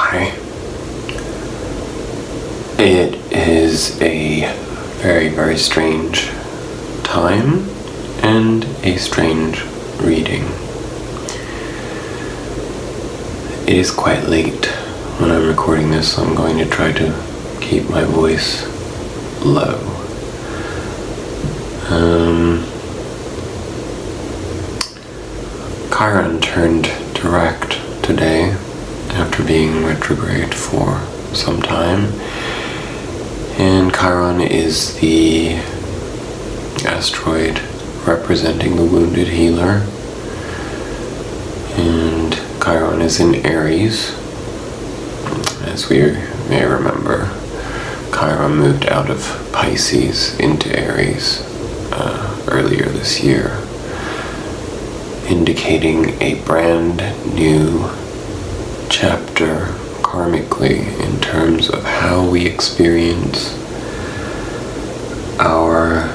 Hi. It is a very, very strange time and a strange reading. It is quite late when I'm recording this, so I'm going to try to keep my voice low. Chiron turned direct today after being retrograde for some time, and Chiron is the asteroid representing the wounded healer, and Chiron is in Aries. As we may remember, Chiron moved out of Pisces into Aries earlier this year, indicating a brand new chapter karmically in terms of how we experience our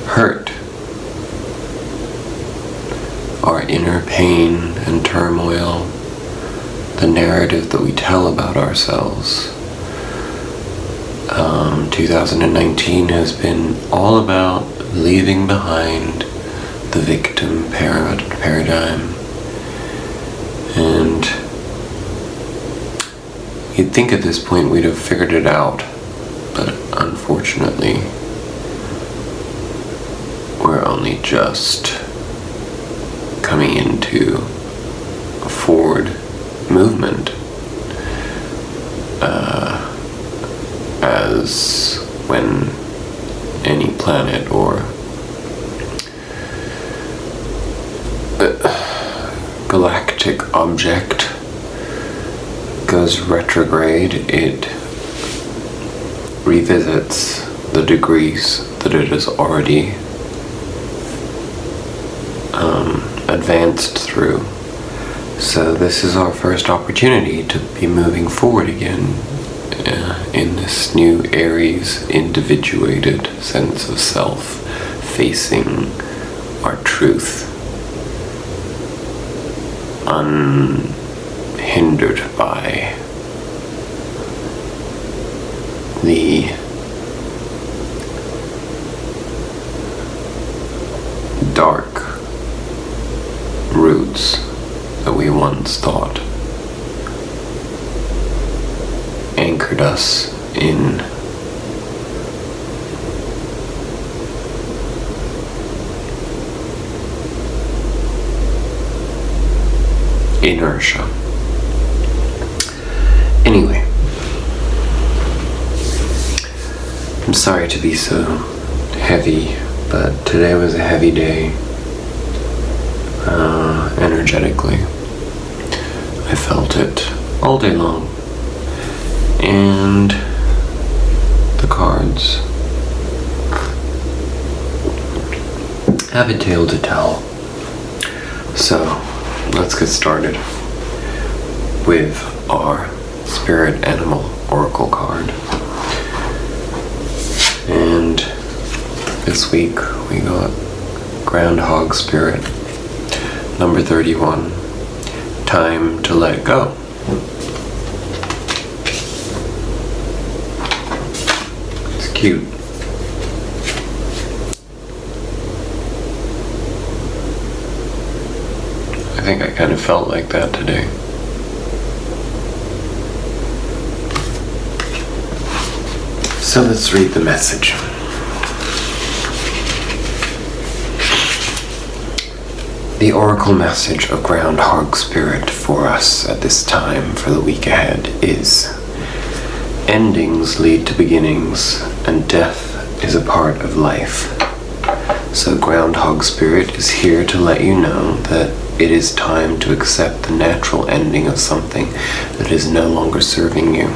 hurt, our inner pain and turmoil, the narrative that we tell about ourselves. 2019 has been all about leaving behind the victim paradigm, and you'd think at this point we'd have figured it out, but unfortunately we're only just coming into a forward movement, as when any planet or galactic object goes retrograde, it revisits the degrees that it has already advanced through. So this is our first opportunity to be moving forward again in this new Aries individuated sense of self, facing our truth unhindered by the dark roots that we once thought anchored us in inertia. Anyway, I'm sorry to be so heavy, but today was a heavy day. Energetically, I felt it all day long, and the cards have a tale to tell. So let's get started with our Spirit Animal Oracle card. And this week we got Groundhog Spirit, number 31, time to let go. It's cute. I think I kind of felt like that today. So let's read the message. The Oracle message of Groundhog Spirit for us at this time for the week ahead is: endings lead to beginnings, and death is a part of life. So Groundhog Spirit is here to let you know that it is time to accept the natural ending of something that is no longer serving you.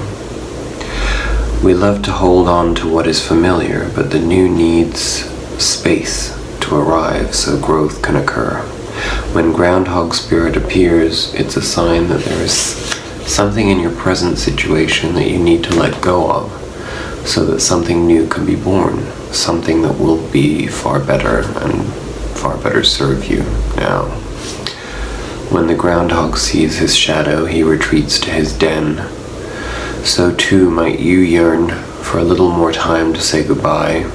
We love to hold on to what is familiar, but the new needs space to arrive so growth can occur. When Groundhog Spirit appears, it's a sign that there is something in your present situation that you need to let go of, so that something new can be born, something that will be far better and far better serve you now. When the groundhog sees his shadow, he retreats to his den. So too might you yearn for a little more time to say goodbye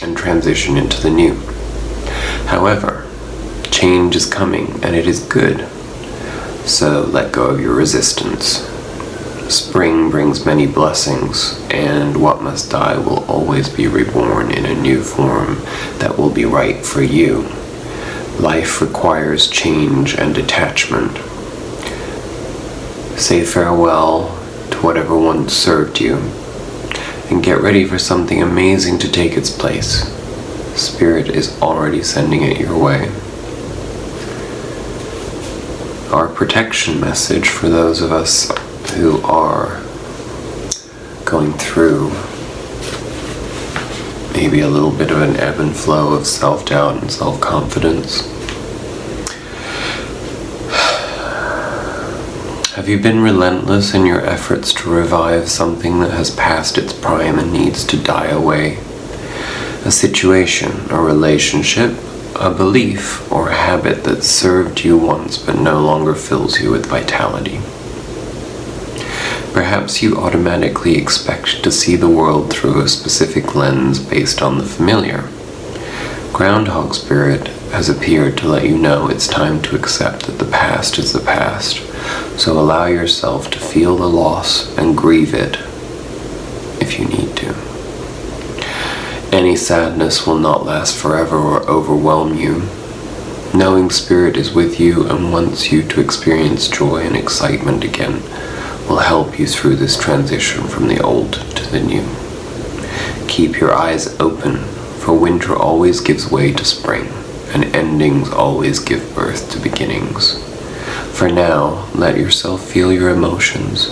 and transition into the new. However, change is coming and it is good. So let go of your resistance. Spring brings many blessings, and what must die will always be reborn in a new form that will be right for you. Life requires change and detachment. Say farewell to whatever once served you, and get ready for something amazing to take its place. Spirit is already sending it your way. Our protection message for those of us who are going through maybe a little bit of an ebb and flow of self-doubt and self-confidence. Have you been relentless in your efforts to revive something that has passed its prime and needs to die away? A situation, a relationship, a belief, or a habit that served you once but no longer fills you with vitality. Perhaps you automatically expect to see the world through a specific lens based on the familiar. Groundhog Spirit has appeared to let you know it's time to accept that the past is the past, so allow yourself to feel the loss and grieve it if you need to. Any sadness will not last forever or overwhelm you. Knowing Spirit is with you and wants you to experience joy and excitement again will help you through this transition from the old to the new. Keep your eyes open, for winter always gives way to spring, and endings always give birth to beginnings. For now, let yourself feel your emotions,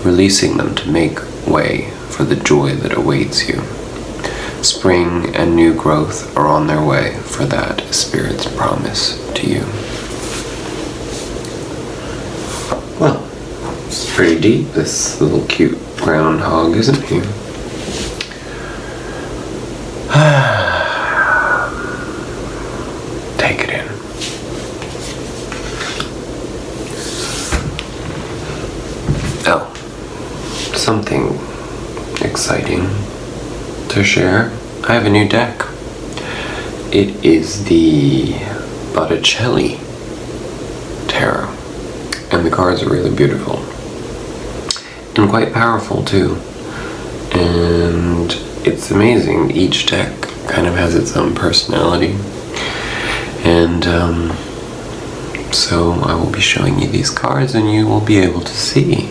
releasing them to make way for the joy that awaits you. Spring and new growth are on their way, for that is Spirit's promise to you. Well, it's pretty deep, this little cute groundhog, isn't he? Take it in. Oh, something exciting to share. I have a new deck. It is the Botticelli Tarot, and the cards are really beautiful and quite powerful too. And it's amazing. Each deck kind of has its own personality, and so I will be showing you these cards, and you will be able to see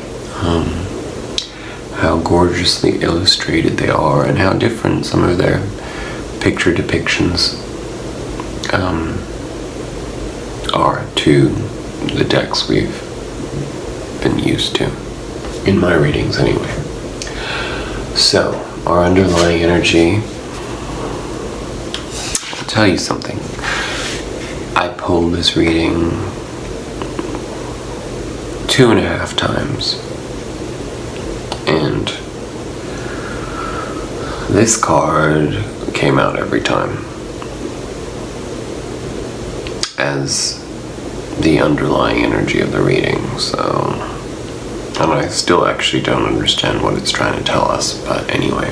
how gorgeously illustrated they are and how different some of their picture depictions are to the decks we've been used to, in my readings anyway. So, our underlying energy, I'll tell you something. I pulled this reading 2.5 times, and this card came out every time as the underlying energy of the reading, so, and I still actually don't understand what it's trying to tell us, but anyway.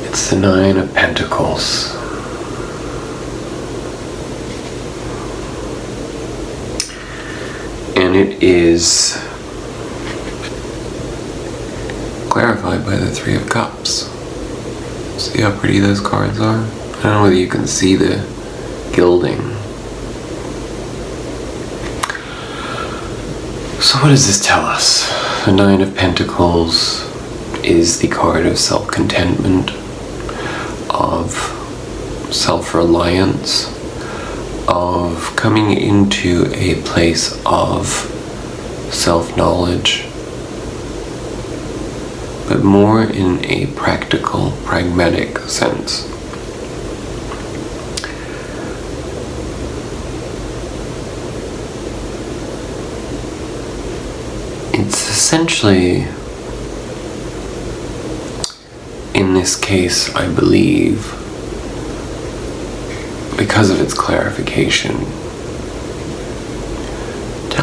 It's the 9 of Pentacles. And it is clarified by the 3 of Cups. See how pretty those cards are? I don't know whether you can see the gilding. So what does this tell us? The 9 of Pentacles is the card of self-contentment, of self-reliance, of coming into a place of self-knowledge, but more in a practical, pragmatic sense. It's essentially, in this case, I believe, because of its clarification,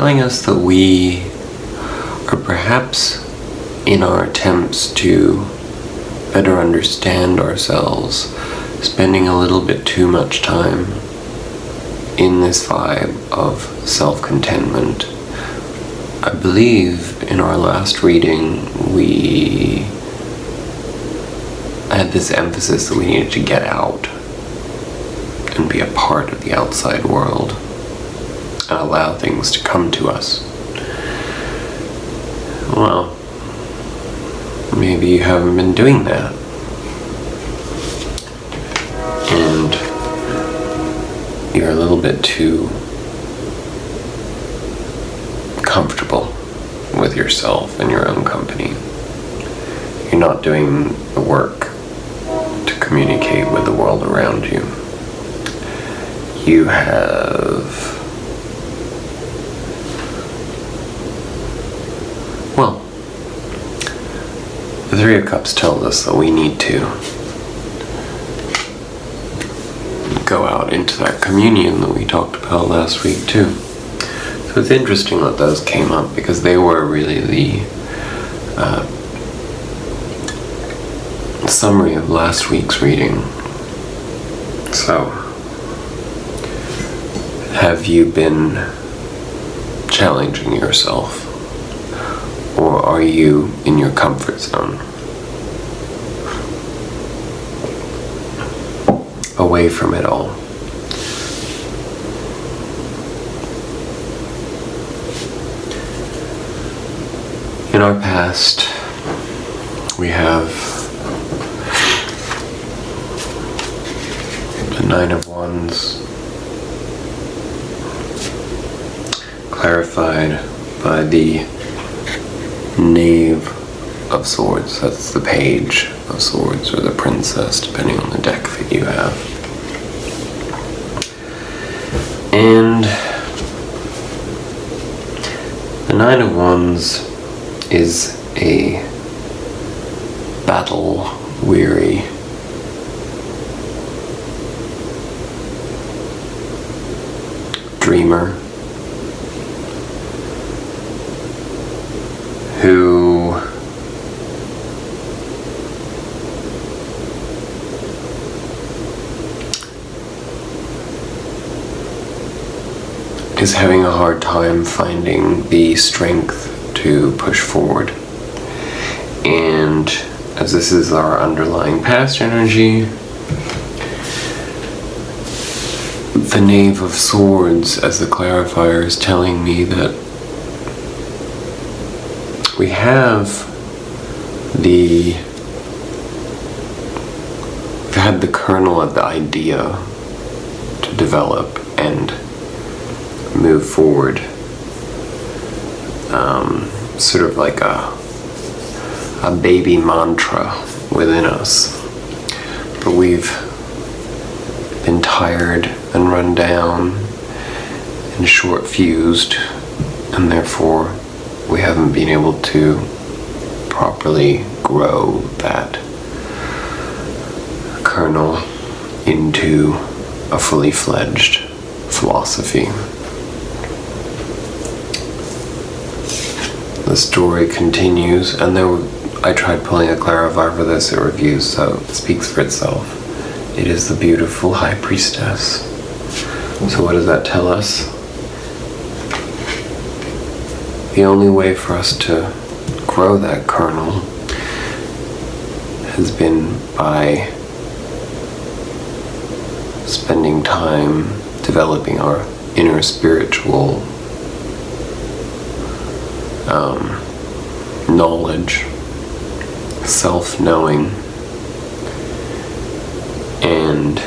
telling us that we are perhaps, in our attempts to better understand ourselves, spending a little bit too much time in this vibe of self-contentment. I believe in our last reading we had this emphasis that we needed to get out and be a part of the outside world and allow things to come to us. Well, maybe you haven't been doing that. And you're a little bit too comfortable with yourself and your own company. You're not doing the work to communicate with the world around you. You have, well, the Three of Cups tells us that we need to go out into that communion that we talked about last week too. So it's interesting that those came up because they were really the summary of last week's reading. So, have you been challenging yourself? Or are you in your comfort zone? Away from it all. In our past, we have the Nine of Wands, clarified by the Knave of Swords. That's the Page of Swords or the Princess, depending on the deck that you have. And the Nine of Wands is a battle-weary dreamer who is having a hard time finding the strength to push forward. And as this is our underlying past energy, the Knave of Swords as the clarifier is telling me that we have we've had the kernel of the idea to develop and move forward, sort of like a baby mantra within us, but we've been tired and run down and short-fused, and therefore we haven't been able to properly grow that kernel into a fully fledged philosophy. The story continues, and I tried pulling a clarifier for this, it refused, so it speaks for itself. It is the beautiful High Priestess. So what does that tell us? The only way for us to grow that kernel has been by spending time developing our inner spiritual knowledge, self-knowing, and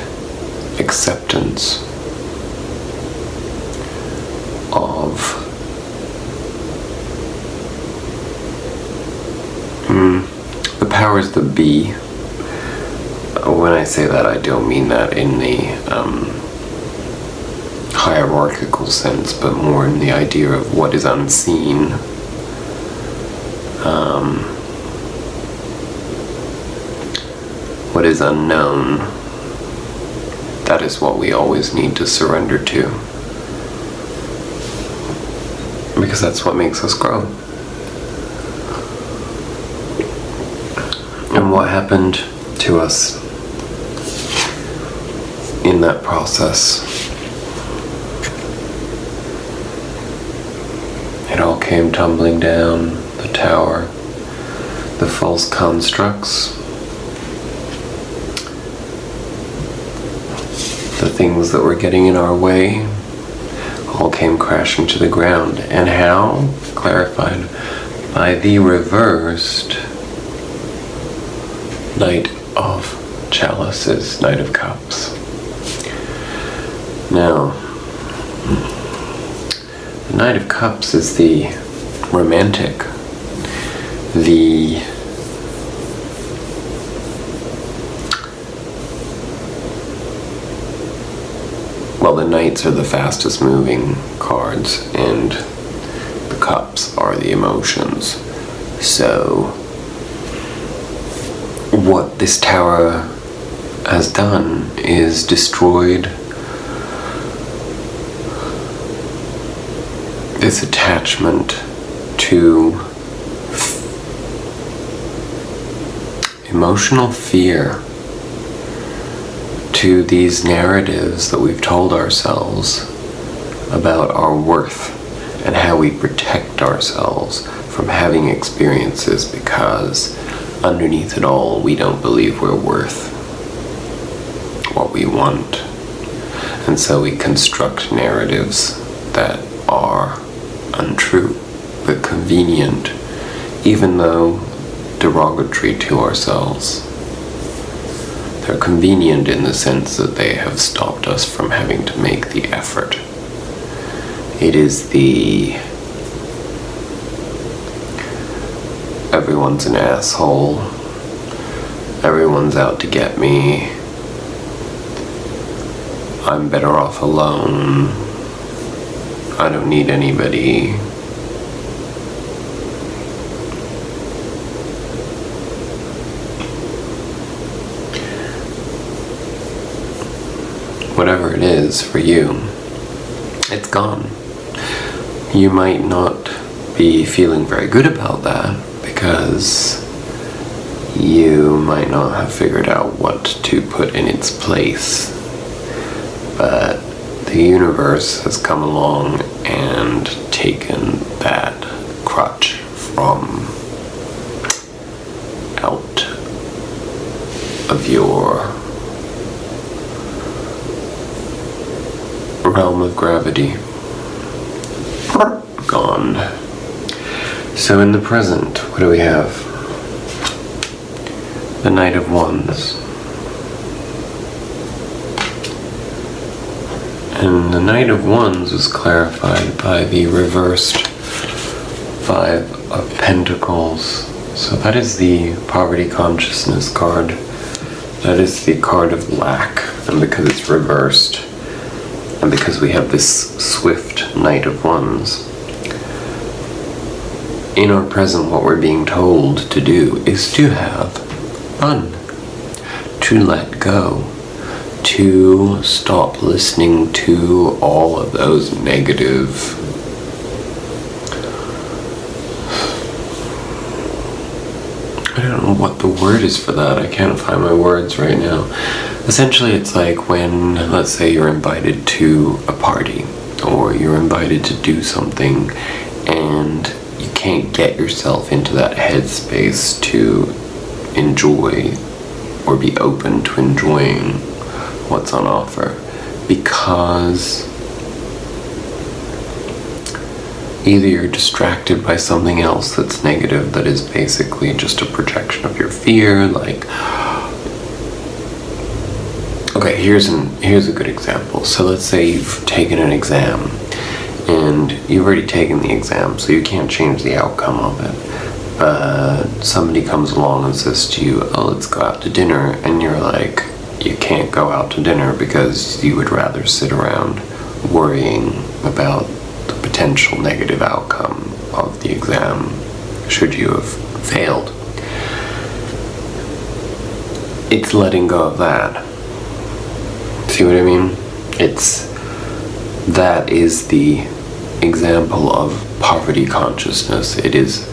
acceptance of the powers that be. When I say that, I don't mean that in the hierarchical sense, but more in the idea of what is unseen. What is unknown, that is what we always need to surrender to. because that's what makes us grow. And what happened to us in that process? It all came tumbling down, the tower, the false constructs, the things that were getting in our way, all came crashing to the ground. And how? Clarified by the reversed Knight of Chalices, Knight of Cups. Now, the Knight of Cups is the romantic, the Knights are the fastest moving cards, and the Cups are the emotions. So, what this tower has done is destroyed this attachment to emotional fear, to these narratives that we've told ourselves about our worth and how we protect ourselves from having experiences, because underneath it all, we don't believe we're worth what we want. And so we construct narratives that are untrue, but convenient, even though derogatory to ourselves. They're convenient in the sense that they have stopped us from having to make the effort. It is the everyone's an asshole, everyone's out to get me, I'm better off alone, I don't need anybody. Whatever it is for you, it's gone. You might not be feeling very good about that because you might not have figured out what to put in its place. But the universe has come along and taken that crutch from out of your realm of gravity. Gone. So in the present, what do we have? The Knight of Wands. And the Knight of Wands was clarified by the reversed Five of Pentacles. So that is the poverty consciousness card. That is the card of lack. And because it's reversed, and because we have this swift Knight of Wands, in our present, what we're being told to do is to have fun, to let go, to stop listening to all of those negative I don't know what the word is for that. I can't find my words right now. Essentially, it's like when, let's say, you're invited to a party or you're invited to do something and you can't get yourself into that headspace to enjoy or be open to enjoying what's on offer because either you're distracted by something else that's negative that is basically just a projection of your fear, like, okay, here's a good example. So let's say you've taken an exam and you've already taken the exam, so you can't change the outcome of it. But somebody comes along and says to you, oh, let's go out to dinner, and you're like, you can't go out to dinner because you would rather sit around worrying about the potential negative outcome of the exam should you have failed. It's letting go of that. See what I mean? That is the example of poverty consciousness. It is,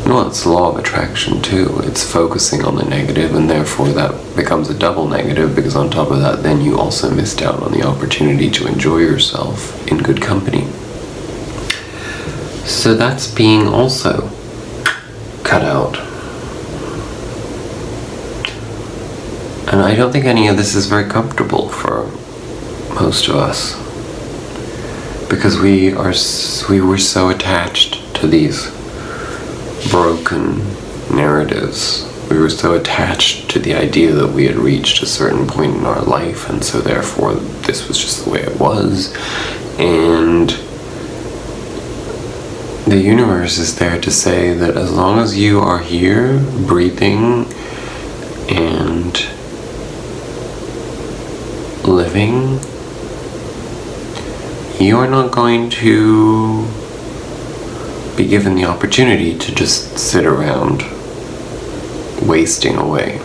well, it's the law of attraction too. It's focusing on the negative, and therefore that becomes a double negative, because on top of that, then you also missed out on the opportunity to enjoy yourself in good company. So that's being also cut out. And I don't think any of this is very comfortable for most of us, because we were so attached to these broken narratives. We were so attached to the idea that we had reached a certain point in our life, and so therefore this was just the way it was. And the universe is there to say that as long as you are here, breathing and living, you are not going to be given the opportunity to just sit around wasting away.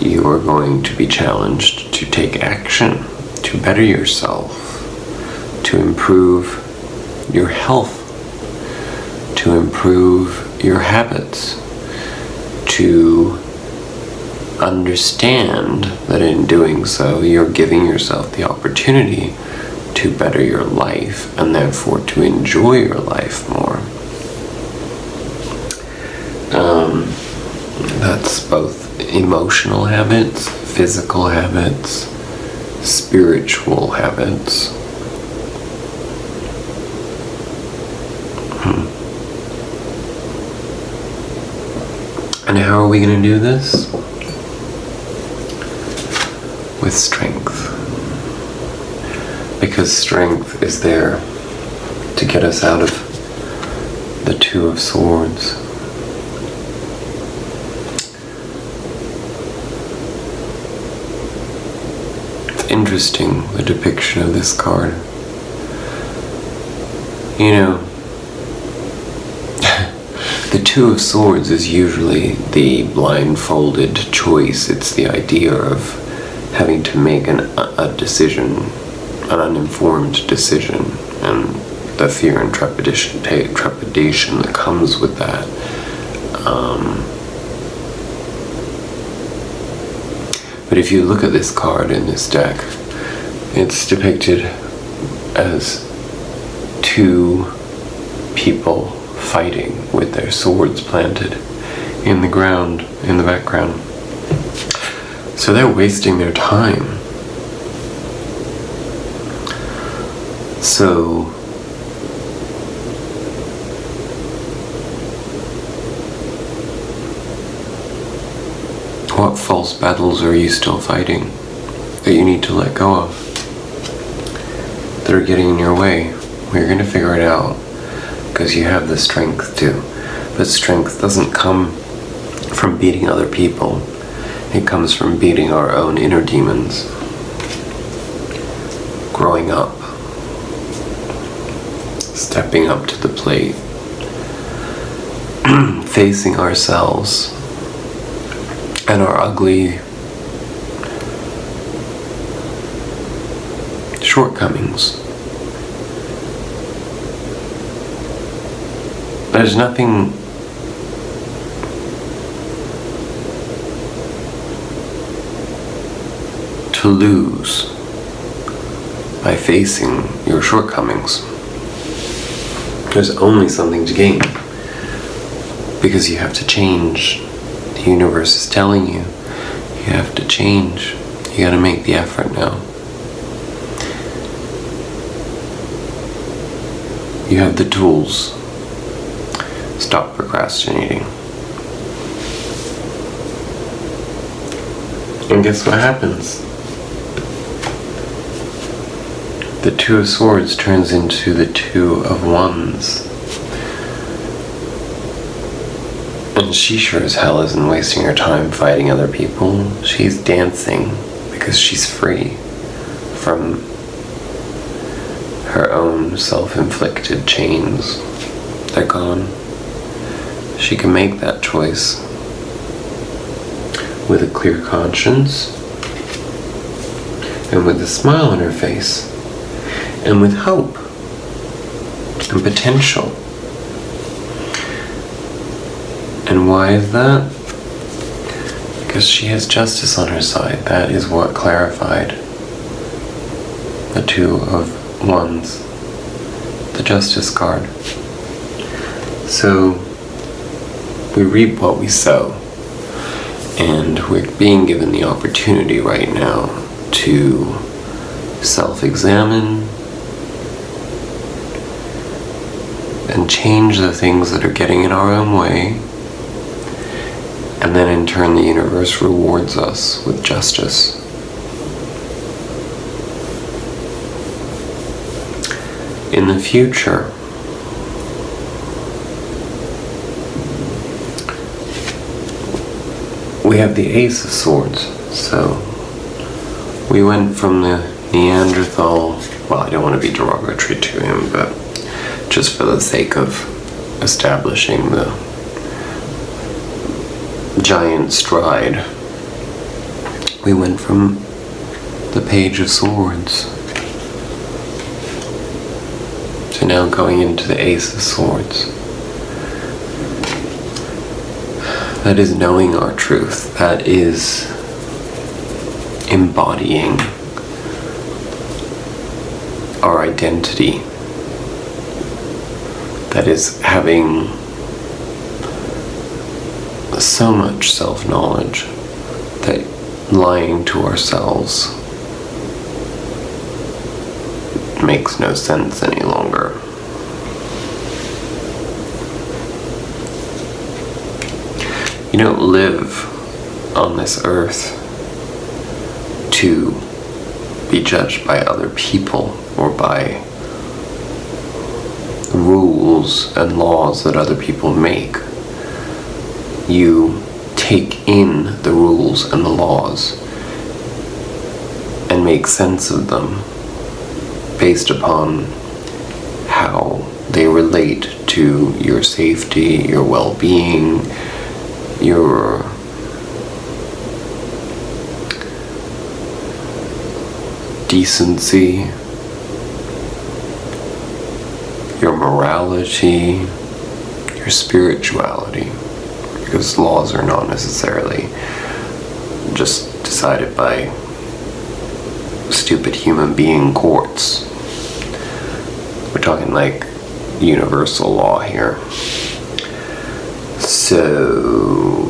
You are going to be challenged to take action, to better yourself, to improve your health, to improve your habits, to understand that in doing so, you're giving yourself the opportunity to better your life, and therefore to enjoy your life more. That's both emotional habits, physical habits, spiritual habits. And how are we going to do this? With strength. Because strength is there to get us out of the Two of Swords. It's interesting, the depiction of this card. You know, the Two of Swords is usually the blindfolded choice. It's the idea of having to make a decision, an uninformed decision, and the fear and trepidation that comes with that. But if you look at this card in this deck, it's depicted as two people fighting with their swords planted in the ground, in the background. So they're wasting their time. So what false battles are you still fighting that you need to let go of, that are getting in your way? We're going to figure it out, because you have the strength to. But strength doesn't come from beating other people. It comes from beating our own inner demons. Growing up. Stepping up to the plate. Facing ourselves and our ugly shortcomings. There's nothing to lose by facing your shortcomings. There's only something to gain, because you have to change. The universe is telling you, you have to change. You gotta make the effort now. You have the tools. Stop procrastinating. And guess what happens? The Two of Swords turns into the Two of Wands. And she sure as hell isn't wasting her time fighting other people. She's dancing because she's free from her own self-inflicted chains. They're gone. She can make that choice with a clear conscience and with a smile on her face and with hope. and potential. And why is that? Because she has justice on her side. That is what clarified the Two of Wands, the Justice card. So we reap what we sow, and we're being given the opportunity right now to self-examine and change the things that are getting in our own way. And then in turn the universe rewards us with justice. In the future, we have the Ace of Swords. So we went from the Neanderthal, well, I don't want to be derogatory to him, but just for the sake of establishing the giant stride, we went from the Page of Swords to now going into the Ace of Swords. That is knowing our truth. That is embodying our identity. That is having so much self-knowledge that lying to ourselves makes no sense any longer. You don't live on this earth to be judged by other people or by rules and laws that other people make. You take in the rules and the laws and make sense of them based upon how they relate to your safety, your well-being, your decency, your morality, your spirituality. Because laws are not necessarily just decided by stupid human being courts. We're talking like universal law here. So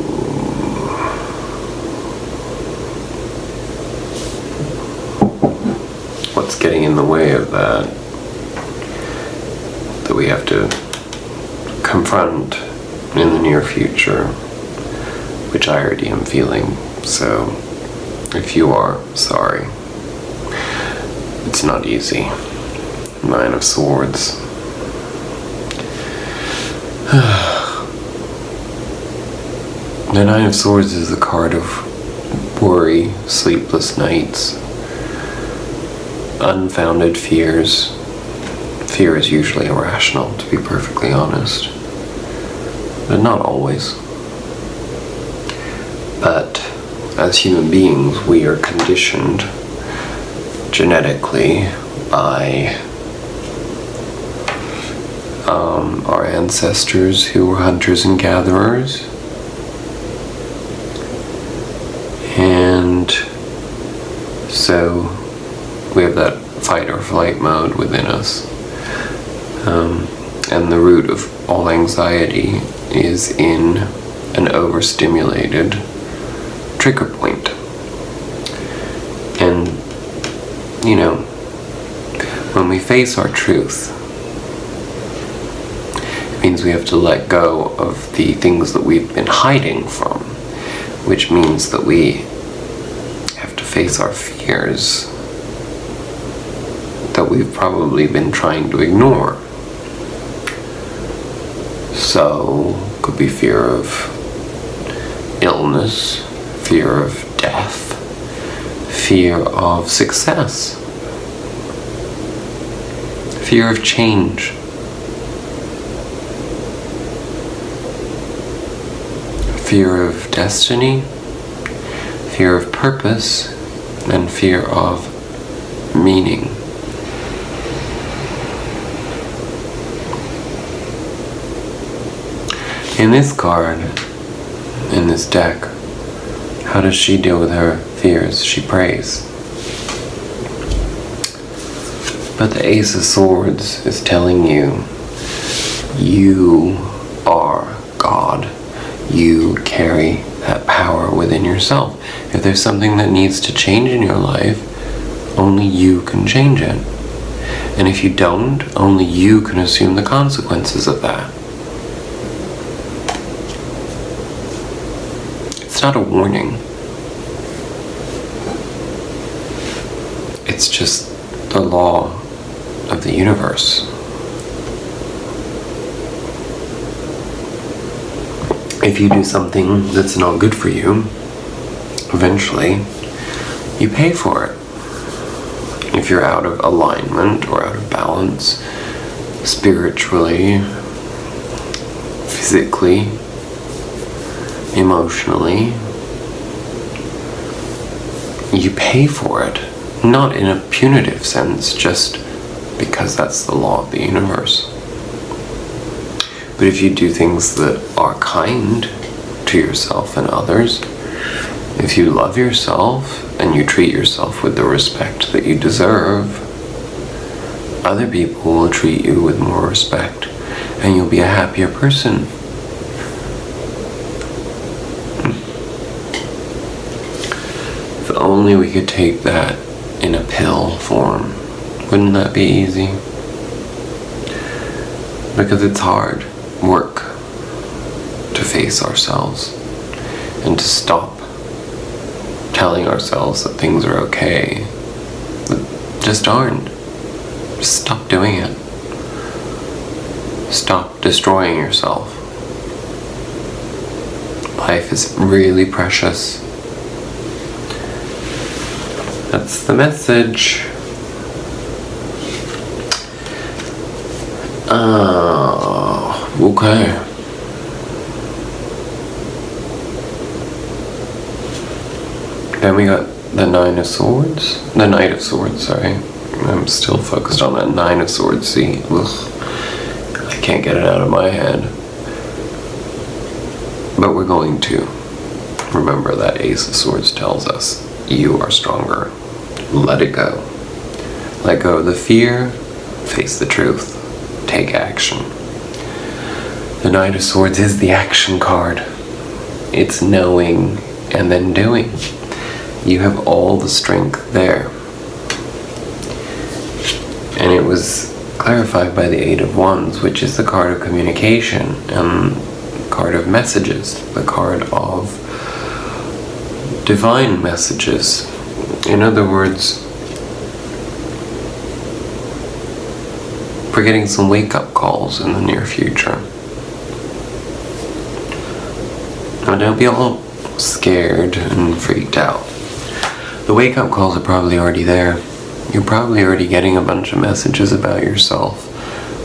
what's getting in the way of that we have to confront in the near future, which I already am feeling. So if you are, sorry. It's not easy. Nine of Swords. The Nine of Swords is the card of worry, sleepless nights, unfounded fears. Fear is usually irrational, to be perfectly honest. But not always. But as human beings, we are conditioned genetically by our ancestors who were hunters and gatherers. And so we have that fight or flight mode within us. And the root of all anxiety is in an overstimulated trigger point. And, you know, when we face our truth, it means we have to let go of the things that we've been hiding from, which means that we have to face our fears that we've probably been trying to ignore. So, could be fear of illness, fear of death, fear of success, fear of change, fear of destiny, fear of purpose, and fear of meaning. In this card, in this deck, how does she deal with her fears? She prays. But the Ace of Swords is telling you, you are God. You carry that power within yourself. If there's something that needs to change in your life, only you can change it. And if you don't, only you can assume the consequences of that. It's not a warning. It's just the law of the universe. If you do something that's not good for you, eventually you pay for it. If you're out of alignment or out of balance, spiritually, physically, emotionally, you pay for it. Not in a punitive sense, just because that's the law of the universe. But if you do things that are kind to yourself and others, if you love yourself and you treat yourself with the respect that you deserve, other people will treat you with more respect and you'll be a happier person. If only we could take that in a pill form. Wouldn't that be easy? Because it's hard work to face ourselves and to stop telling ourselves that things are okay that just aren't. Just stop doing it. Stop destroying yourself. Life is really precious. That's the message. Okay. Then we got the Nine of Swords. The Knight of Swords, sorry. I'm still focused on that Nine of Swords. See, ugh, I can't get it out of my head. But we're going to remember that Ace of Swords tells us you are stronger. Let it go. Let go of the fear. Face the truth. Take action. The Knight of Swords is the action card. It's knowing and then doing. You have all the strength there. And it was clarified by the Eight of Wands, which is the card of communication and card of messages, the card of divine messages. In other words, we're getting some wake-up calls in the near future. And don't be all scared and freaked out. The wake-up calls are probably already there. You're probably already getting a bunch of messages about yourself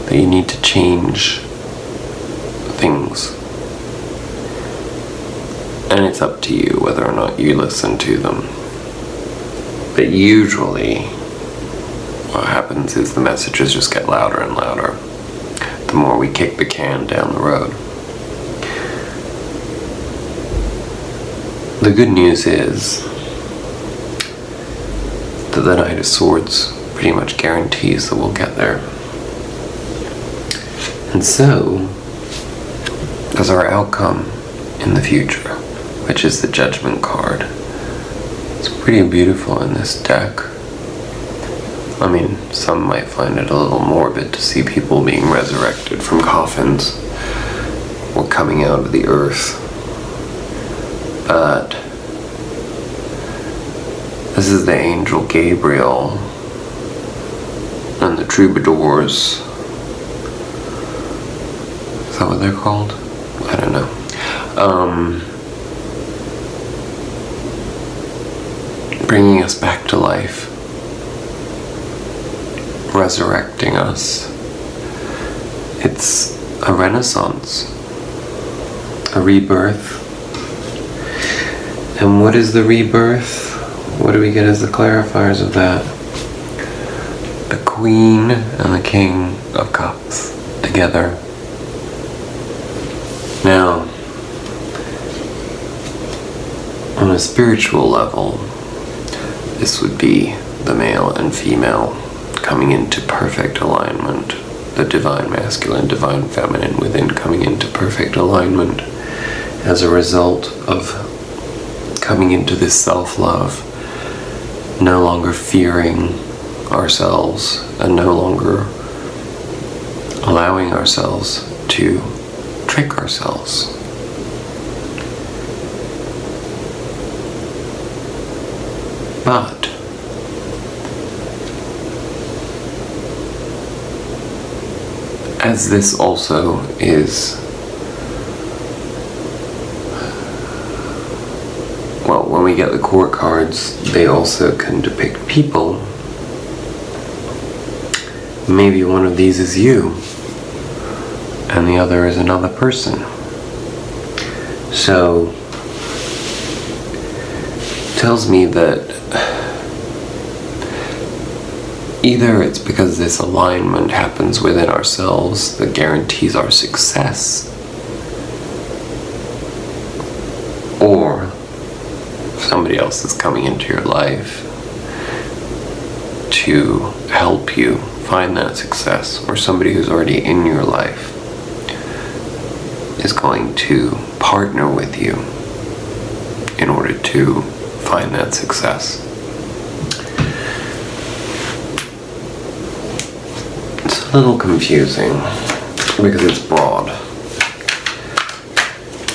that you need to change things. And it's up to you whether or not you listen to them. But usually, what happens is the messages just get louder and louder the more we kick the can down the road. The good news is that the Knight of Swords pretty much guarantees that we'll get there. And so, does our outcome in the future, which is the Judgment card. It's pretty beautiful in this deck. I mean, some might find it a little morbid to see people being resurrected from coffins or coming out of the earth. But this is the angel Gabriel and the troubadours. Is that what they're called? I don't know. Bringing us back to life. Resurrecting us. It's a renaissance. A rebirth. And what is the rebirth? What do we get as the clarifiers of that? The Queen and the King of Cups together. Now, on a spiritual level, this would be the male and female coming into perfect alignment, the divine masculine, divine feminine within coming into perfect alignment as a result of coming into this self-love, no longer fearing ourselves and no longer allowing ourselves to trick ourselves. But as this also is, well, when we get the court cards, they also can depict people. Maybe one of these is you, and the other is another person. So, it tells me that either it's because this alignment happens within ourselves that guarantees our success, or somebody else is coming into your life to help you find that success, or somebody who's already in your life is going to partner with you in order to find that success. It's a little confusing because it's broad.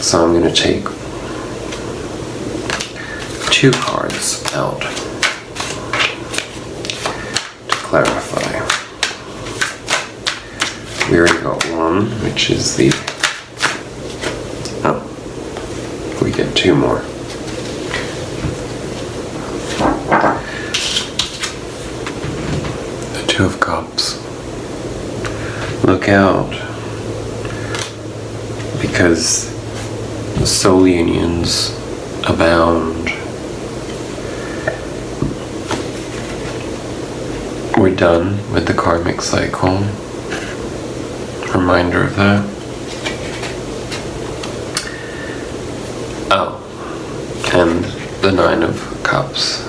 So I'm going to take 2 cards out to clarify. We already got one, which is the... oh, we get 2 more. The 2 of Cups. Look out, because soul unions abound. We're done with the karmic cycle. Reminder of that. Oh, and the 9 of Cups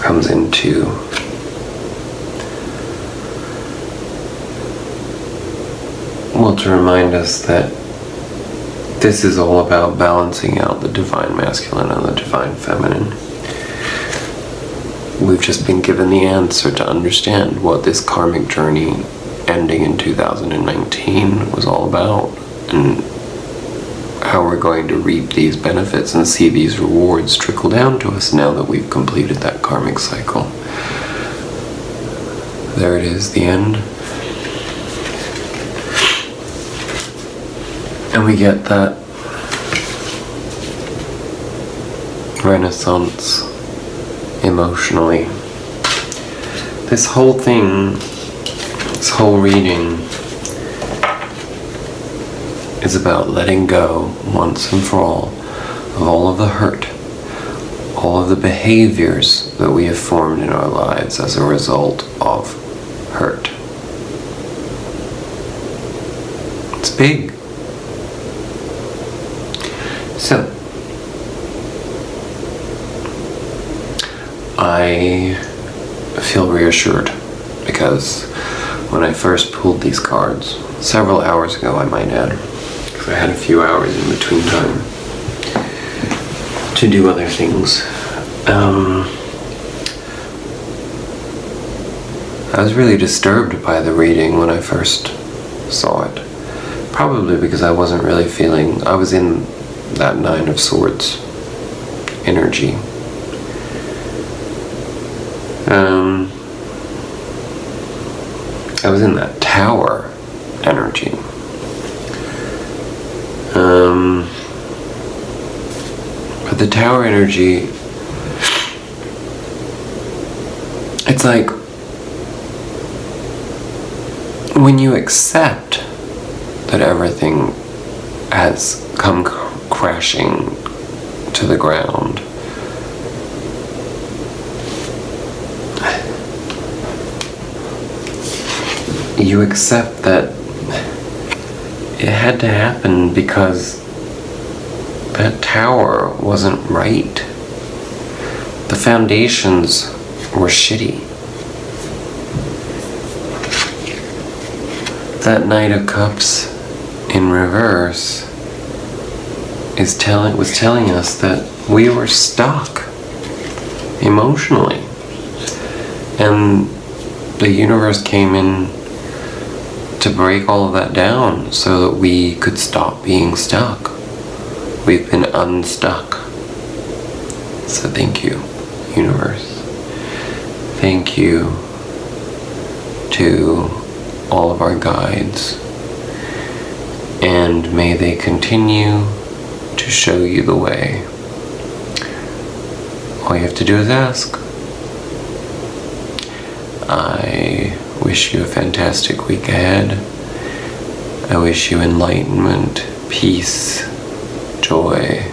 comes into to remind us that this is all about balancing out the divine masculine and the divine feminine. We've just been given the answer to understand what this karmic journey ending in 2019 was all about, and how we're going to reap these benefits and see these rewards trickle down to us now that we've completed that karmic cycle. There it is, the end. And we get that renaissance emotionally. This whole thing, this whole reading is about letting go once and for all of the hurt, all of the behaviors that we have formed in our lives as a result of hurt. It's big. So, I feel reassured because when I first pulled these cards, several hours ago I might add, because I had a few hours in between time to do other things, I was really disturbed by the reading when I first saw it. Probably because I wasn't really feeling, I was in that 9 of Swords energy. I was in that Tower energy. But the Tower energy, it's like when you accept that everything has come crashing to the ground, you accept that it had to happen because that tower wasn't right. The foundations were shitty. That Knight of Cups in reverse was telling us that we were stuck emotionally. And the universe came in to break all of that down so that we could stop being stuck. We've been unstuck. So thank you, universe. Thank you to all of our guides. And may they continue to show you the way. All you have to do is ask. I wish you a fantastic week ahead. I wish you enlightenment, peace, joy,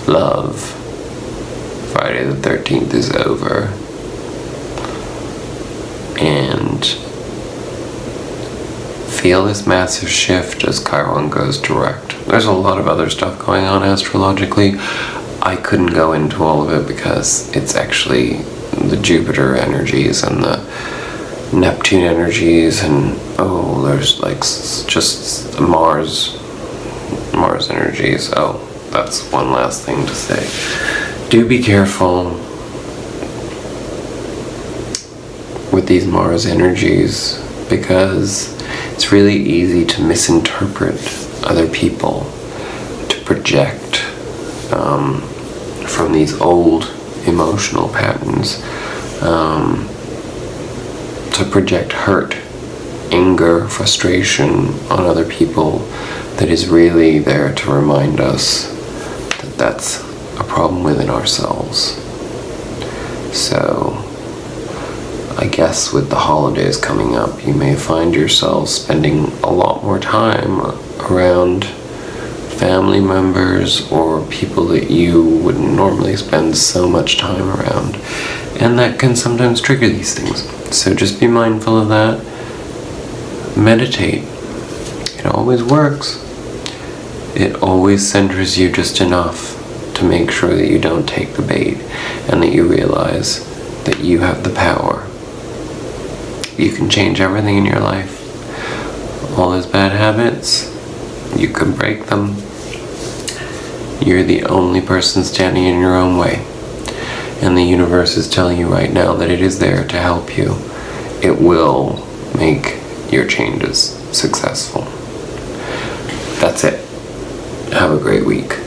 love. Friday the 13th is over. And feel this massive shift as Chiron goes direct. There's a lot of other stuff going on astrologically. I couldn't go into all of it because it's actually the Jupiter energies and the Neptune energies, and there's like just Mars energies. That's one last thing to say. Do be careful with these Mars energies, because it's really easy to misinterpret other people, to project from these old emotional patterns, to project hurt, anger, frustration on other people that is really there to remind us that that's a problem within ourselves. So I guess with the holidays coming up, you may find yourselves spending a lot more time around family members or people that you wouldn't normally spend so much time around. And that can sometimes trigger these things. So just be mindful of that. Meditate. It always works. It always centers you just enough to make sure that you don't take the bait and that you realize that you have the power. You can change everything in your life. All those bad habits, you can break them. You're the only person standing in your own way. And the universe is telling you right now that it is there to help you. It will make your changes successful. That's it. Have a great week.